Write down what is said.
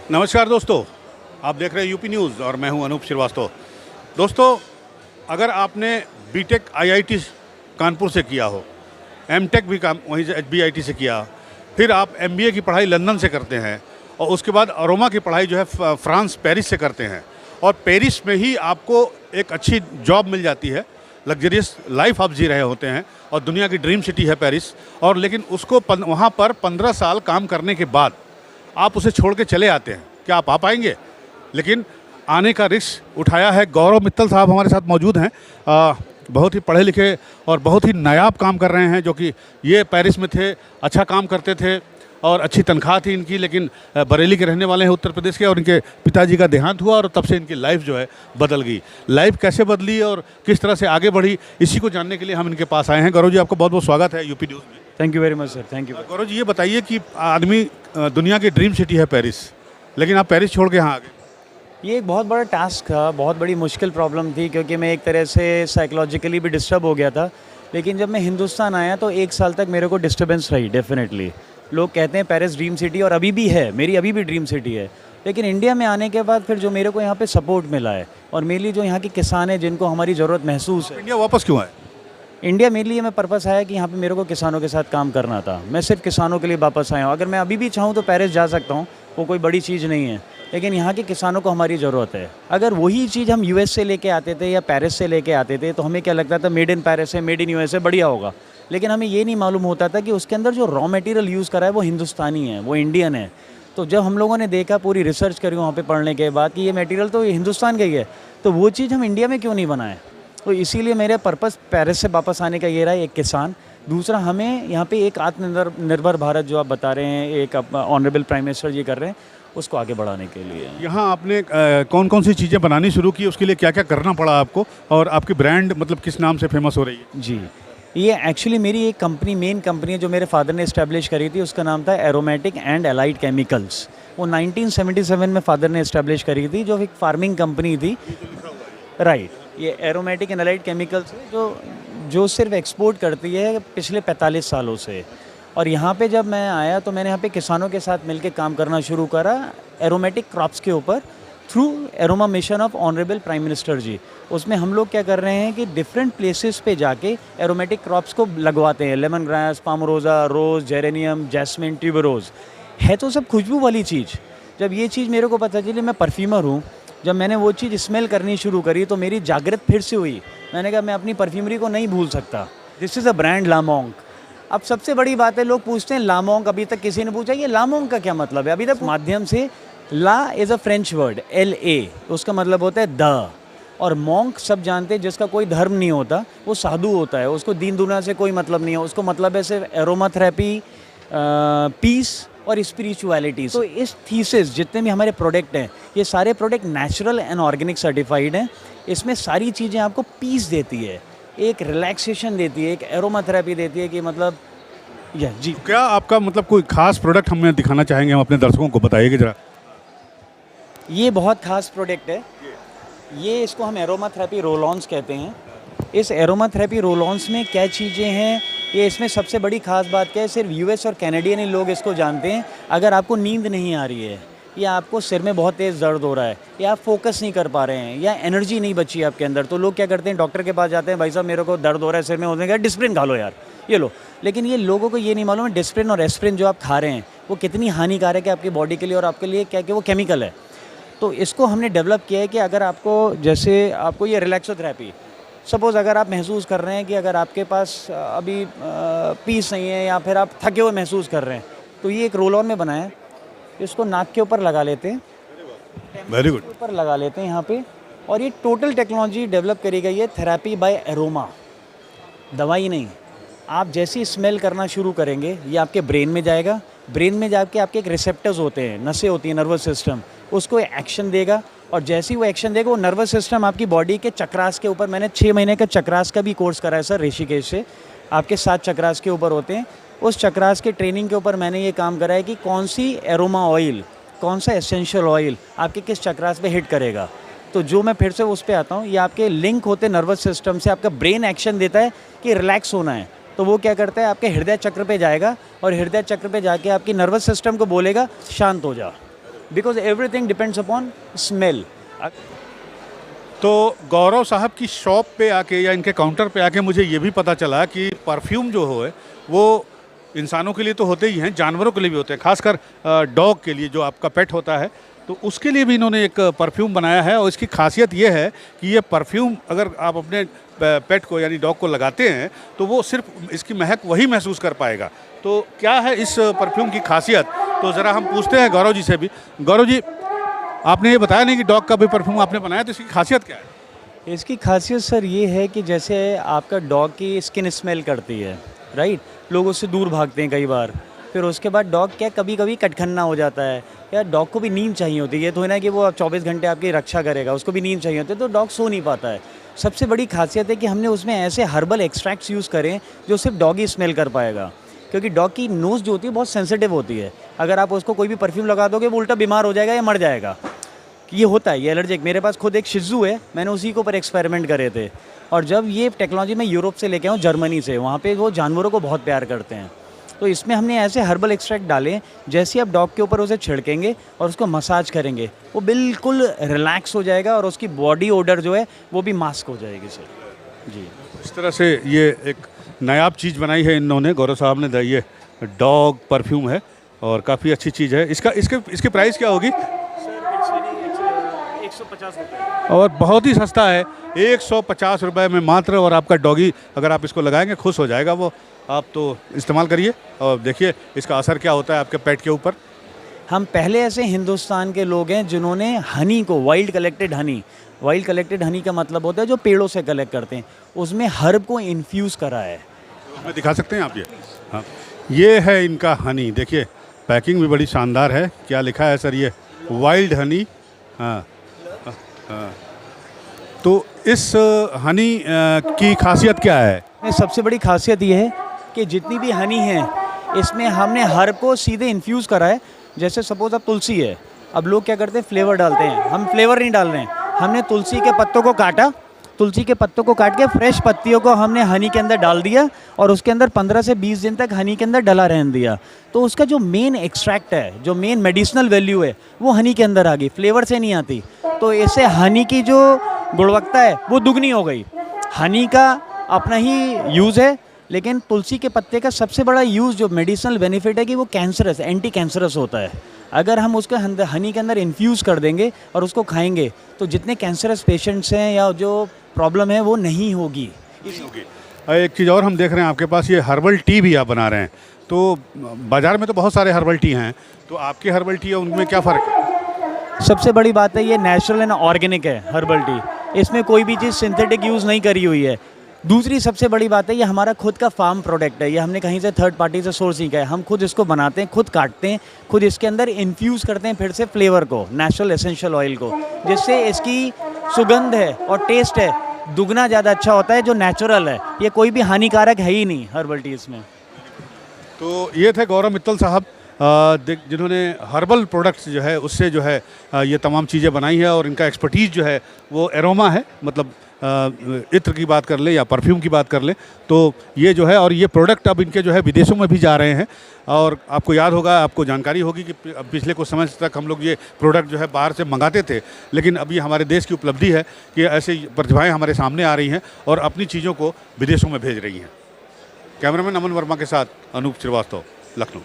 नमस्कार दोस्तों, आप देख रहे हैं यूपी न्यूज़ और मैं हूं अनूप श्रीवास्तव। दोस्तों, अगर आपने बीटेक आईआईटी कानपुर से किया हो, एमटेक भी काम वहीं से एचबीआईटी से किया, फिर आप एमबीए की पढ़ाई लंदन से करते हैं और उसके बाद अरोमा की पढ़ाई जो है फ्रांस पेरिस से करते हैं और पेरिस में ही आपको एक अच्छी जॉब मिल जाती है, लग्जरियस लाइफ आप जी रहे होते हैं और दुनिया की ड्रीम सिटी है पेरिस। और लेकिन उसको वहाँ पर 15 साल काम करने के बाद आप उसे छोड़ के चले आते हैं। क्या आप आ पाएंगे? लेकिन आने का रिस्क उठाया है। गौरव मित्तल साहब हमारे साथ मौजूद हैं। बहुत ही पढ़े लिखे और बहुत ही नायाब काम कर रहे हैं, जो कि ये पेरिस में थे, अच्छा काम करते थे और अच्छी तनख्वाह थी इनकी, लेकिन बरेली के रहने वाले हैं, उत्तर प्रदेश के, और इनके पिताजी का देहांत हुआ और तब से इनकी लाइफ जो है बदल गई। लाइफ कैसे बदली और किस तरह से आगे बढ़ी, इसी को जानने के लिए हम इनके पास आए हैं। गौरव जी, आपका बहुत बहुत स्वागत है यूपी न्यूज़ में। Thank you very much sir, thank you. Gaurav ji, ये बताइए कि आदमी दुनिया की ड्रीम सिटी है पेरिस, लेकिन आप पेरिस छोड़ के यहाँ आ गए। ये एक बहुत बड़ा टास्क था, बहुत बड़ी मुश्किल प्रॉब्लम थी, क्योंकि मैं एक तरह से साइकोलॉजिकली भी डिस्टर्ब हो गया था। लेकिन जब मैं हिंदुस्तान आया तो 1 साल तक मेरे को डिस्टर्बेंस रही डेफिनेटली। लोग कहते हैं पेरिस ड्रीम सिटी, और अभी भी है, मेरी अभी भी ड्रीम सिटी है। लेकिन इंडिया में आने के बाद फिर जो मेरे को यहाँ पे सपोर्ट मिला है, और मेनली जो यहाँ के किसान हैं जिनको हमारी ज़रूरत महसूस है। इंडिया वापस क्यों आए? इंडिया मेरे लिए मैं पर्पस आया कि यहाँ पे मेरे को किसानों के साथ काम करना था। मैं सिर्फ किसानों के लिए वापस आया हूँ। अगर मैं अभी भी चाहूँ तो पेरिस जा सकता हूँ, वो कोई बड़ी चीज़ नहीं है, लेकिन यहाँ के किसानों को हमारी ज़रूरत है। अगर वही चीज़ हम यूएस से लेके आते थे या पेरिस से लेके आते थे तो हमें क्या लगता था, मेड इन पेरिस है, मेड इन यूएस है, बढ़िया होगा। लेकिन हमें ये नहीं मालूम होता था कि उसके अंदर जो रॉ मटेरियल यूज़ करा है वो हिंदुस्तानी है, वो इंडियन है। तो जब हम लोगों ने देखा, पूरी रिसर्च करी वहाँ पर पढ़ने के बाद, कि ये मटीरियल तो हिंदुस्तान का ही है, तो वो चीज़ हम इंडिया में क्यों नहीं बनाएं। तो इसीलिए मेरे पर्पस पेरिस से वापस आने का ये रहा, एक किसान। दूसरा, हमें यहाँ पे एक आत्मनिर्भर भारत जो आप बता रहे हैं, एक ऑनरेबल प्राइम मिनिस्टर जी कर रहे हैं, उसको आगे बढ़ाने के लिए। यहाँ आपने कौन कौन सी चीज़ें बनानी शुरू की, उसके लिए क्या क्या करना पड़ा आपको, और आपकी ब्रांड मतलब किस नाम से फेमस हो रही है? जी, ये एक्चुअली मेरी एक कंपनी, मेन कंपनी है जो मेरे फादर ने इस्टेब्लिश करी थी, उसका नाम था एरोमेटिक एंड एलाइड केमिकल्स। वो 1977 में फादर ने इस्टेब्लिश करी थी, जो एक फार्मिंग कंपनी थी। राइट, ये एरोमेटिक एंड एलाइड केमिकल्स है जो सिर्फ एक्सपोर्ट करती है पिछले 45 सालों से। और यहाँ पे जब मैं आया तो मैंने यहाँ पे किसानों के साथ मिलकर काम करना शुरू करा एरोमेटिक क्रॉप्स के ऊपर, through aroma mission of honourable prime minister ji. उसमें हम लोग क्या कर रहे हैं कि डिफरेंट प्लेसेस पे जाके एरोमेटिक क्रॉप्स को लगवाते हैं। लेमन ग्रास, पामरोज़ा, रोज़, जेरेनियम, जैस्मिन, ट्यूबरोज़, है तो सब खुशबू वाली चीज़। जब ये चीज़ मेरे को पता चली, मैं परफ्यूमर हूँ, जब मैंने वो चीज़ स्मेल करनी शुरू करी तो मेरी जागृत फिर से हुई। मैंने कहा मैं अपनी परफ्यूमरी को नहीं भूल सकता। This is a brand Lamong. अब सबसे बड़ी बात है, लोग पूछते हैं लामोंग, अभी तक किसी ने पूछा ये लामोंग का क्या मतलब है अभी तक। माध्यम से, la is a French word, LA, उसका मतलब होता है द, और मॉन्क सब जानते हैं जिसका कोई धर्म नहीं होता, वो साधु होता है, उसको दीन दुनिया से कोई मतलब नहीं है, उसको मतलब है सिर्फ एरोमा थेरेपी, पीस और स्पिरिचुअलिटी। तो इस थीसिस जितने भी हमारे प्रोडक्ट हैं, ये सारे product natural and organic certified हैं। इसमें सारी चीज़ें आपको पीस देती है, एक रिलैक्सेशन देती है, एक एरोमा थेरेपी देती है, कि मतलब जी। क्या आपका मतलब कोई खास प्रोडक्ट हमें दिखाना चाहेंगे, हम अपने दर्शकों को बताइएगा जरा। ये बहुत खास प्रोडक्ट है। ये इसको हम एरोमा थेरेपी रोल-ऑन्स कहते हैं। इस एरोमा थेरेपी रोल-ऑन्स में क्या चीज़ें हैं, ये इसमें सबसे बड़ी खास बात क्या है, सिर्फ यूएस और कैनेडियन ही लोग इसको जानते हैं। अगर आपको नींद नहीं आ रही है, या आपको सिर में बहुत तेज़ दर्द हो रहा है, या आप फोकस नहीं कर पा रहे हैं, या एनर्जी नहीं बची है आपके अंदर, तो लोग क्या करते हैं, डॉक्टर के पास जाते हैं, भाई साहब मेरे को दर्द हो रहा है सिर में, होने का डिस्प्रिन खा लो यार, ये लो। लेकिन ये लोगों को ये नहीं मालूम है, डिस्प्रिन और एस्प्रिन जो आप खा रहे हैं वो कितनी हानिकारक है आपकी बॉडी के लिए, और आपके लिए क्या कि वो केमिकल है। तो इसको हमने डेवलप किया है कि अगर आपको, जैसे आपको ये रिलैक्सोथेरेपी, सपोज़ अगर आप महसूस कर रहे हैं कि अगर आपके पास अभी पीस नहीं है, या फिर आप थके हुए महसूस कर रहे हैं, तो ये एक रोल ऑन में बनाया है। इसको नाक के ऊपर लगा लेते हैं, वेरी गुड, ऊपर लगा लेते हैं यहाँ पे, और ये टोटल टेक्नोलॉजी डेवलप करी गई है, थेरेपी बाय एरोमा, दवाई नहीं। आप जैसी स्मेल करना शुरू करेंगे, ये आपके ब्रेन में जाएगा, ब्रेन में जाके आपके एक रिसेप्टर्स होते हैं, नसें होती हैं, नर्वस सिस्टम, उसको एक्शन देगा, और जैसे ही वो एक्शन देगा, वो नर्वस सिस्टम आपकी बॉडी के चक्रास के ऊपर, मैंने 6 महीने का चक्रास का भी कोर्स करा है सर ऋषिकेश से, आपके 7 चक्रास के ऊपर होते हैं। उस चक्रास के ट्रेनिंग के ऊपर मैंने ये काम करा है कि कौन सी एरोमा ऑयल, कौन सा एसेंशियल ऑयल आपके किस चक्रास पे हिट करेगा। तो जो मैं फिर से उस पर आता हूँ, ये आपके लिंक होते नर्वस सिस्टम से, आपका ब्रेन एक्शन देता है कि रिलैक्स होना है, तो वो क्या करता है, आपके हृदय चक्र पे जाएगा, और हृदय चक्र पे जाके आपकी नर्वस सिस्टम को बोलेगा शांत हो जा, because everything depends upon smell. तो गौरव साहब की शॉप पे आके या इनके काउंटर पे आके मुझे ये भी पता चला कि परफ्यूम जो है वो इंसानों के लिए तो होते ही हैं, जानवरों के लिए भी होते हैं, खासकर डॉग के लिए जो आपका पेट होता है, तो उसके लिए भी इन्होंने एक परफ्यूम बनाया है। और इसकी खासियत ये है कि ये परफ्यूम अगर आप अपने पेट को यानी डॉग को लगाते हैं तो वो सिर्फ इसकी महक वही महसूस कर पाएगा। तो क्या है इस परफ्यूम की खासियत, तो ज़रा हम पूछते हैं गौरव जी से भी। गौरव जी, आपने ये बताया नहीं कि डॉग का भी परफ्यूम आपने बनाया, तो इसकी खासियत क्या है? इसकी खासियत सर ये है कि जैसे आपका डॉग की स्किन स्मेल करती है, राइट, लोग उससे दूर भागते हैं कई बार। फिर उसके बाद डॉग क्या कभी कभी कटखन्ना हो जाता है, या डॉग को भी नींद चाहिए होती है। ये तो है ना कि वो 24 घंटे आपकी रक्षा करेगा, उसको भी नींद चाहिए होती है, तो डॉग सो नहीं पाता है। सबसे बड़ी खासियत है कि हमने उसमें ऐसे हर्बल एक्सट्रैक्ट्स यूज़ करें जो सिर्फ डॉग ही स्मेल कर पाएगा, क्योंकि डॉग की नोज़ जो होती है बहुत सेंसिटिव होती है। अगर आप उसको कोई भी परफ्यूम लगा दोगे वो उल्टा बीमार हो जाएगा या मर जाएगा। ये होता है, ये एलर्जिक। मेरे पास खुद एक शिज़ू है, मैंने उसी के ऊपर एक्सपेरिमेंट करे थे। और जब ये टेक्नोलॉजी मैं यूरोप से लेके आऊँ, जर्मनी से, वहाँ पे वो जानवरों को बहुत प्यार करते हैं। तो इसमें हमने ऐसे हर्बल एक्सट्रैक्ट डाले, जैसे आप डॉग के ऊपर उसे छिड़केंगे और उसको मसाज करेंगे, वो बिल्कुल रिलैक्स हो जाएगा और उसकी बॉडी ओडर जो है वो भी मास्क हो जाएगी सर जी। इस तरह से ये एक नायाब चीज़ बनाई है इन्होंने, गौरव साहब ने। ये डॉग परफ्यूम है और काफ़ी अच्छी चीज़ है। इसकी प्राइस क्या होगी? सर 150 रुपये और बहुत ही सस्ता है, 150 रुपये में मात्र। और आपका डॉगी अगर आप इसको लगाएंगे खुश हो जाएगा वो। आप तो इस्तेमाल करिए और देखिए इसका असर क्या होता है आपके पेट के ऊपर। हम पहले ऐसे हिंदुस्तान के लोग हैं जिन्होंने हनी को, वाइल्ड कलेक्टेड हनी का मतलब होता है जो पेड़ों से कलेक्ट करते हैं, उसमें हर्ब को इन्फ्यूज़ करा है। उसमें दिखा सकते हैं आप ये? हाँ, ये है इनका हनी। देखिए पैकिंग भी बड़ी शानदार है। क्या लिखा है सर? ये वाइल्ड हनी। हाँ हाँ। तो इस हनी की खासियत क्या है? सबसे बड़ी खासियत ये है कि जितनी भी हनी है इसमें हमने हर्ब को सीधे इन्फ्यूज़ करा है। जैसे सपोज अब तुलसी है, अब लोग क्या करते हैं फ्लेवर डालते हैं, हम फ्लेवर नहीं डाल रहे हैं। हमने तुलसी के पत्तों को काटा, तुलसी के पत्तों को काट के फ्रेश पत्तियों को हमने हनी के अंदर डाल दिया और उसके अंदर 15 से 20 दिन तक हनी के अंदर डला रहने दिया। तो उसका जो मेन एक्सट्रैक्ट है, जो मेन मेडिसिनल वैल्यू है, वो हनी के अंदर आ गई, फ्लेवर से नहीं आती। तो इससे हनी की जो गुणवत्ता है वो दुगनी हो गई। हनी का अपना ही यूज़ है, लेकिन तुलसी के पत्ते का सबसे बड़ा यूज़ जो मेडिसिनल बेनिफिट है कि वो कैंसरस, एंटी कैंसरस होता है। अगर हम उसको हनी के अंदर इन्फ्यूज़ कर देंगे और उसको खाएंगे तो जितने कैंसरस पेशेंट्स हैं या जो प्रॉब्लम है वो नहीं होगी। एक चीज़ और हम देख रहे हैं आपके पास ये हर्बल टी भी आप बना रहे हैं। तो बाज़ार में तो बहुत सारे हर्बल टी हैं, तो आपके हर्बल टी है उनमें क्या फ़र्क है? सबसे बड़ी बात है ये नेचुरल एंड ऑर्गेनिक है हर्बल टी, इसमें कोई भी चीज़ सिंथेटिक यूज़ नहीं करी हुई है। दूसरी सबसे बड़ी बात है ये हमारा खुद का फार्म प्रोडक्ट है, ये हमने कहीं से थर्ड पार्टी से सोर्स नहीं किया है। हम खुद इसको बनाते हैं, खुद काटते हैं, खुद इसके अंदर इन्फ्यूज़ करते हैं फिर से फ्लेवर को, नेचुरल एसेंशियल ऑयल को, जिससे इसकी सुगंध है और टेस्ट है दुगना ज़्यादा अच्छा होता है, जो नेचुरल है। ये कोई भी हानिकारक है ही नहीं हर्बल टी इसमें। तो ये थे गौरव मित्तल साहब जिन्होंने हर्बल प्रोडक्ट्स जो है उससे जो है ये तमाम चीज़ें बनाई है। और इनका एक्सपर्टीज़ जो है वो एरोमा है, मतलब इत्र की बात कर ले या परफ्यूम की बात कर ले तो ये जो है, और ये प्रोडक्ट अब इनके जो है विदेशों में भी जा रहे हैं। और आपको याद होगा, आपको जानकारी होगी कि पिछले कुछ समय तक हम लोग ये प्रोडक्ट जो है बाहर से मंगाते थे, लेकिन अब ये हमारे देश की उपलब्धि है कि ऐसे प्रतिभाएं हमारे सामने आ रही हैं और अपनी चीज़ों को विदेशों में भेज रही हैं। कैमरामैन अमन वर्मा के साथ अनूप श्रीवास्तव, लखनऊ।